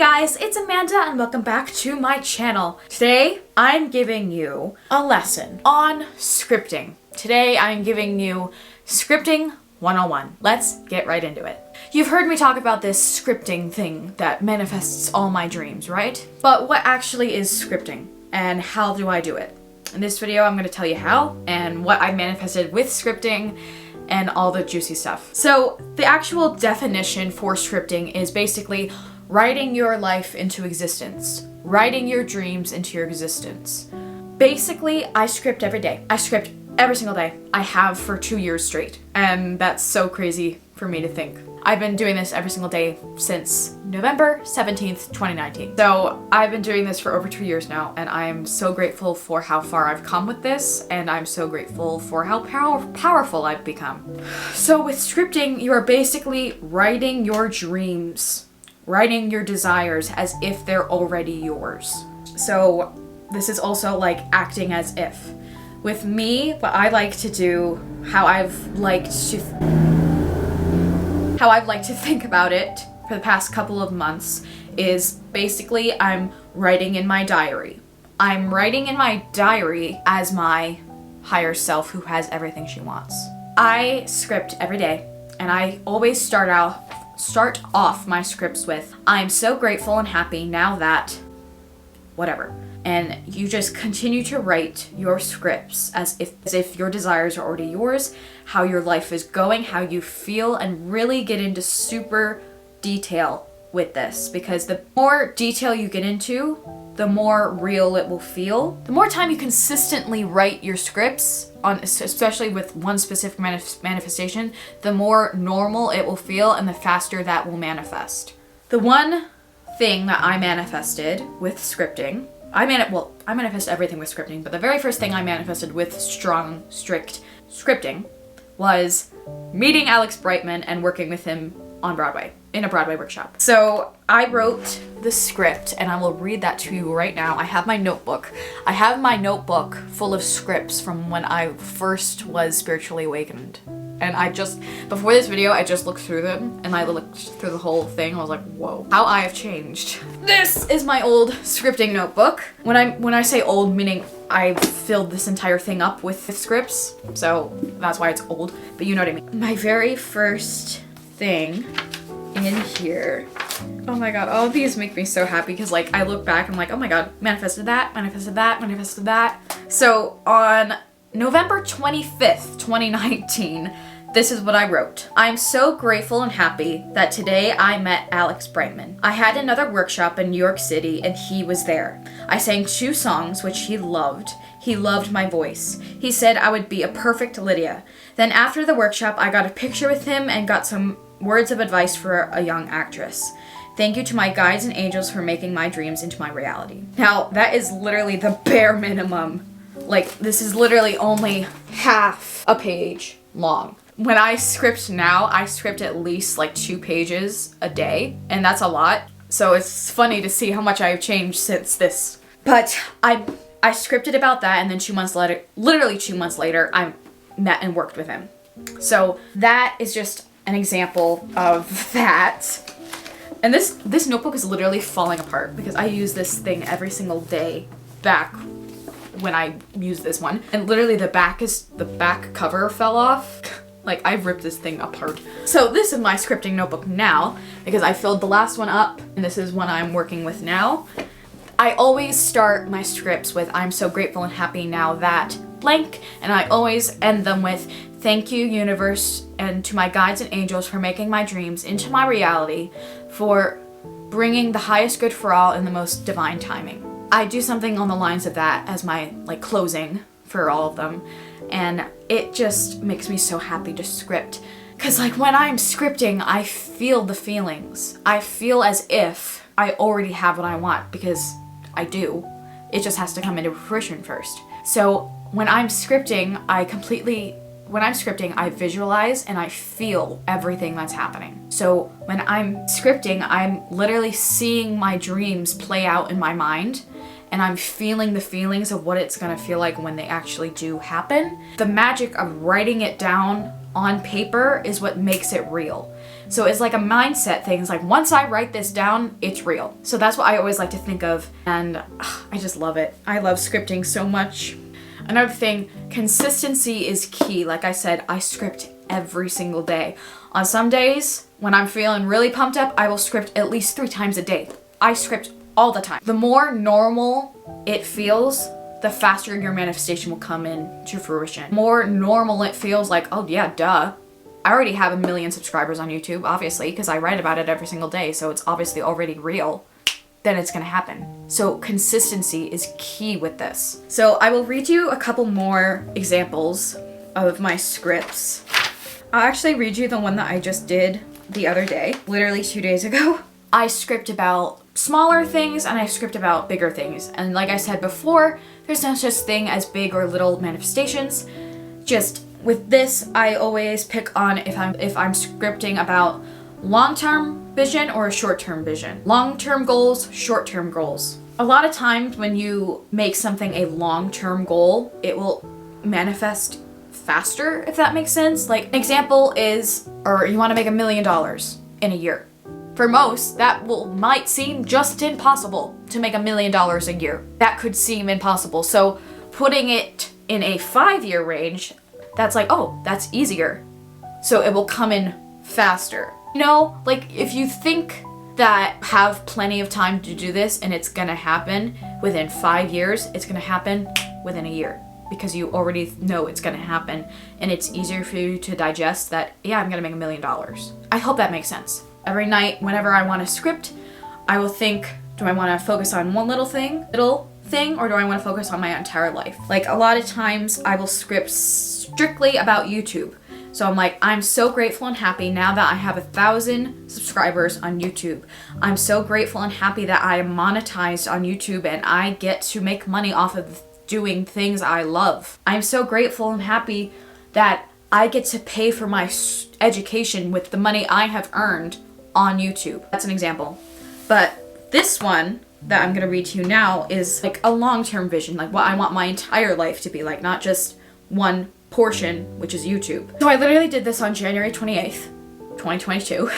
guys, it's Amanda and welcome back to my channel. Today, I'm giving you a lesson on scripting. Today, I'm giving you scripting 101. Let's get right into it. You've heard me talk about this scripting thing that manifests all my dreams, right? But what actually is scripting and how do I do it? In this video, I'm going to tell you how and what I manifested with scripting and all the juicy stuff. So the actual definition for scripting is basically writing your life into existence, writing your dreams into your existence. Basically, I script every day. I script every single day. I have for 2 years straight, and that's so crazy for me to think. I've been doing this every single day since November 17th, 2019. So I've been doing this for over 2 years now, and I am so grateful for how far I've come with this, and I'm so grateful for how powerful I've become. So with scripting, you are basically writing your dreams, writing your desires as if they're already yours. So this is also like acting as if. With me, what I like to do, how I've liked to think about it for the past couple of months is basically I'm writing in my diary. I'm writing in my diary as my higher self who has everything she wants. I script every day, and I always start off my scripts with, I'm so grateful and happy now that whatever. And you just continue to write your scripts as if your desires are already yours, how your life is going, how you feel, and really get into super detail with this, because the more detail you get into, the more real it will feel. The more time you consistently write your scripts, especially with one specific manifestation, the more normal it will feel and the faster that will manifest. The one thing that I manifested with scripting, I manifest everything with scripting, but the very first thing I manifested with strict scripting was meeting Alex Brightman and working with him on Broadway, in a Broadway workshop. So I wrote the script, and I will read that to you right now. I have my notebook. I have my notebook full of scripts from when I first was spiritually awakened. And before this video, I just looked through them, and I looked through the whole thing. I was like, whoa, how I have changed. This is my old scripting notebook. When I say old, meaning I filled this entire thing up with scripts, so that's why it's old, but you know what I mean. My very first thing in here, oh my god, all of these make me so happy because like I look back and I'm like, oh my god, manifested that, manifested that, manifested that. So on November 25th, 2019, this is what I wrote. I'm so grateful and happy that today I met Alex Brightman. I had another workshop in New York City and he was there. I sang 2 songs which he loved. He loved my voice. He said I would be a perfect Lydia. Then after the workshop, I got a picture with him and got some words of advice for a young actress. Thank you to my guides and angels for making my dreams into my reality. Now, that is literally the bare minimum. Like, this is literally only half a page long. When I script now, I script at least like 2 pages a day, and that's a lot. So it's funny to see how much I've changed since this. But I scripted about that, and then 2 months later, literally 2 months later, I met and worked with him. So that is just an example of that. And this notebook is literally falling apart because I use this thing every single day back when I used this one. And literally the back cover fell off. Like, I ripped this thing apart. So this is my scripting notebook now because I filled the last one up, and this is one I'm working with now. I always start my scripts with, I'm so grateful and happy now that blank, and I always end them with, thank you, universe, and to my guides and angels for making my dreams into my reality, for bringing the highest good for all in the most divine timing. I do something on the lines of that as my like closing for all of them, and it just makes me so happy to script. Cause like when I'm scripting, I feel the feelings. I feel as if I already have what I want, because I do. It just has to come into fruition first. So when I'm scripting, I visualize and I feel everything that's happening. So when I'm scripting, I'm literally seeing my dreams play out in my mind, and I'm feeling the feelings of what it's gonna feel like when they actually do happen. The magic of writing it down on paper is what makes it real. So it's like a mindset thing. It's like, once I write this down, it's real. So that's what I always like to think of, and I just love it. I love scripting so much. Another thing, consistency is key. Like I said, I script every single day. On some days, when I'm feeling really pumped up, I will script at least 3 times a day. I script all the time. The more normal it feels, the faster your manifestation will come into fruition. The more normal it feels, like, oh yeah, duh. I already have 1 million subscribers on YouTube, obviously, because I write about it every single day, so it's obviously already real. Then it's gonna happen. So consistency is key with this. So I will read you a couple more examples of my scripts. I'll actually read you the one that I just did the other day, literally 2 days ago. I script about smaller things and I script about bigger things. And like I said before, there's no such thing as big or little manifestations. Just with this, I always pick on if I'm scripting about long-term vision or a short-term vision. Long-term goals, short-term goals. A lot of times when you make something a long-term goal, it will manifest faster, if that makes sense. Like, an example is, or you want to make $1 million in a year. For most, that might seem just impossible to make $1 million a year. That could seem impossible. So putting it in a 5-year range, that's like, oh, that's easier. So it will come in faster. You know, like, if you think that have plenty of time to do this and it's gonna happen within 5 years, it's gonna happen within a year. Because you already know it's gonna happen and it's easier for you to digest that, yeah, I'm gonna make $1 million. I hope that makes sense. Every night, whenever I want to script, I will think, do I want to focus on one little thing, or do I want to focus on my entire life? Like, a lot of times I will script strictly about YouTube. So I'm like, I'm so grateful and happy now that I have 1,000 subscribers on YouTube. I'm so grateful and happy that I am monetized on YouTube and I get to make money off of doing things I love. I'm so grateful and happy that I get to pay for my education with the money I have earned on YouTube. That's an example. But this one that I'm gonna read to you now is like a long-term vision, like what I want my entire life to be like, not just one portion, which is YouTube. So I literally did this on January 28th, 2022.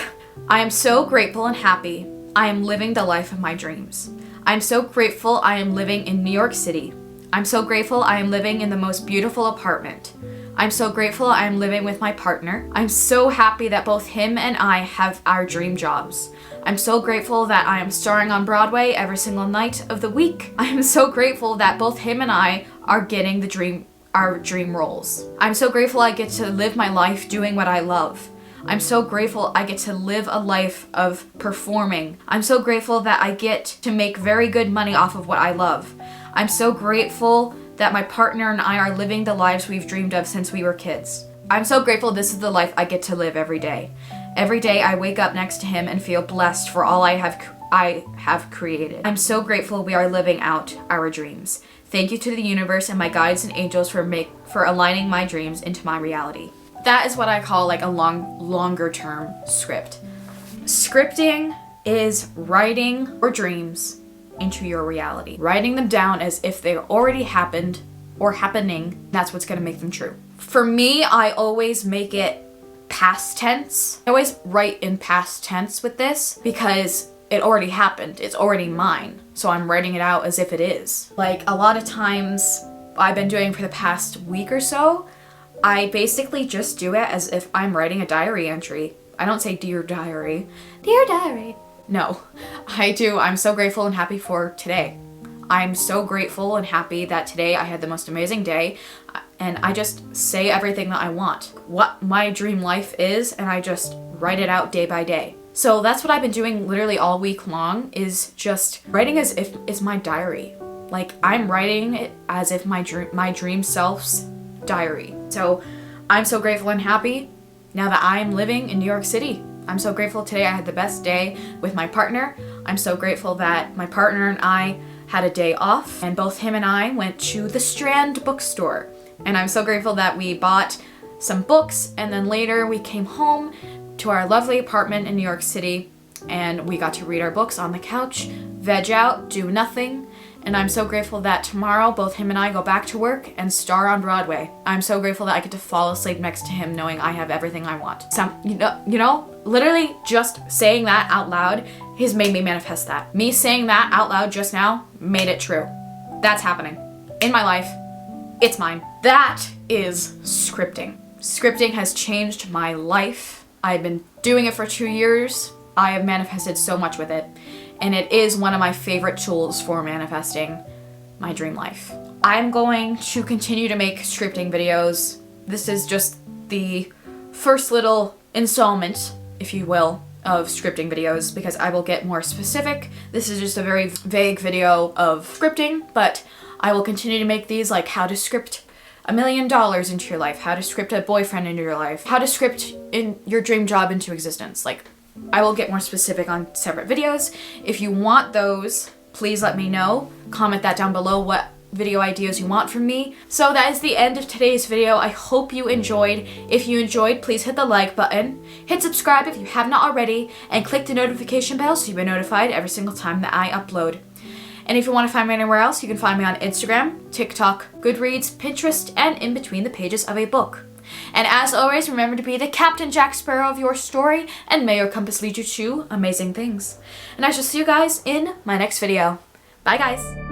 I am so grateful and happy I am living the life of my dreams. I'm so grateful I am living in New York City. I'm so grateful I am living in the most beautiful apartment. I'm so grateful I am living with my partner. I'm so happy that both him and I have our dream jobs. I'm so grateful that I am starring on Broadway every single night of the week. I am so grateful that both him and I are getting our dream roles. I'm so grateful I get to live my life doing what I love. I'm so grateful I get to live a life of performing. I'm so grateful that I get to make very good money off of what I love. I'm so grateful that my partner and I are living the lives we've dreamed of since we were kids. I'm so grateful this is the life I get to live every day. Every day I wake up next to him and feel blessed for all I have created. I'm so grateful we are living out our dreams. Thank you to the universe and my guides and angels for aligning my dreams into my reality. That is what I call like a longer term script. Scripting is writing your dreams into your reality. Writing them down as if they already happened or happening, that's what's gonna make them true. For me, I always make it past tense. I always write in past tense with this because it already happened. It's already mine. So I'm writing it out as if it is. Like, a lot of times I've been doing for the past week or so, I basically just do it as if I'm writing a diary entry. I don't say dear diary. Dear diary. No, I do. I'm so grateful and happy for today. I'm so grateful and happy that today I had the most amazing day, and I just say everything that I want, what my dream life is, and I just write it out day by day. So that's what I've been doing literally all week long, is just writing as if it's my diary. Like, I'm writing it as if my dream self's diary. So I'm so grateful and happy now that I am living in New York City. I'm so grateful today I had the best day with my partner. I'm so grateful that my partner and I had a day off, and both him and I went to the Strand bookstore. And I'm so grateful that we bought some books, and then later we came home to our lovely apartment in New York City, and we got to read our books on the couch, veg out, do nothing, And I'm so grateful that tomorrow both him and I go back to work and star on Broadway. I'm so grateful that I get to fall asleep next to him knowing I have everything I want. Literally just saying that out loud has made me manifest that. Me saying that out loud just now made it true. That's happening in my life. It's mine. That is scripting. Scripting has changed my life. I've been doing it for 2 years. I have manifested so much with it. And it is one of my favorite tools for manifesting my dream life. I'm going to continue to make scripting videos. This is just the first little installment, if you will, of scripting videos because I will get more specific. This is just a very vague video of scripting, but I will continue to make these, like how to script $1 million into your life, how to script a boyfriend into your life, how to script in your dream job into existence. Like, I will get more specific on separate videos. If you want those, please let me know. Comment that down below what video ideas you want from me. So that is the end of today's video. I hope you enjoyed. If you enjoyed, please hit the like button, hit subscribe if you have not already, and click the notification bell so you'll be notified every single time that I upload. And if you want to find me anywhere else, you can find me on Instagram, TikTok, GoodReads, Pinterest, and in between the pages of a book. And as always, remember to be the Captain Jack Sparrow of your story, and may your compass lead you to amazing things. And I shall see you guys in my next video. Bye, guys.